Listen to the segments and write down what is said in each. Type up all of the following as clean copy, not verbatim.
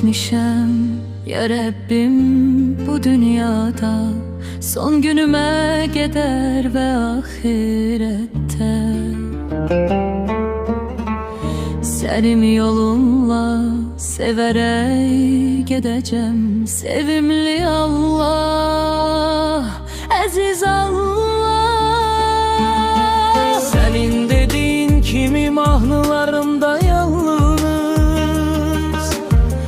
etmişəm ya Rəbbim bu dünyada, son günümə qədər və axirətdə. Sənin yolunla sevərək gedəcəm, sevimli Allah, əziz Allah. Sənin dediğin kimi mahnılarımda yalnız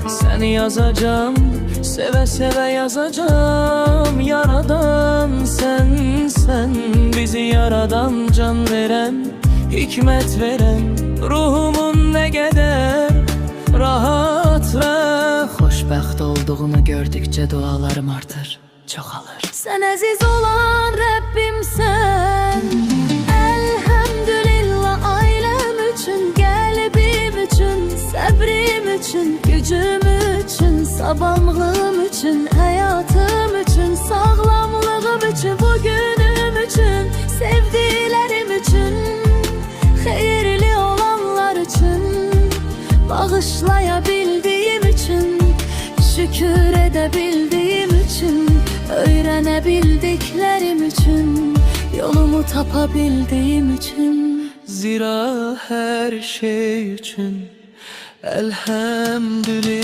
səni yazacağım, seve seve yazacağım. Yaradan sen bizi yaradan, can veren, hikmet veren, ruhumun ne kadar rahat ve xoşbəxt olduğunu gördükçe dualarım artır, çoxalır. Sən əziz olan Rəbbimsən, elhamdülillah. Ailəm üçün, qəlbim üçün, səbrim üçün, gücüm üçün, sabamlığım üçün, həyatım üçün, sağlamlığım üçün, bugünüm üçün, sevdilərim üçün, xeyirli olanlar üçün, bağışlaya bildiyim üçün, şükür edebildiyim üçün, öğrenebildiklerim için, yolumu tapabildiğim için. Zira her şey için elhamdülillah.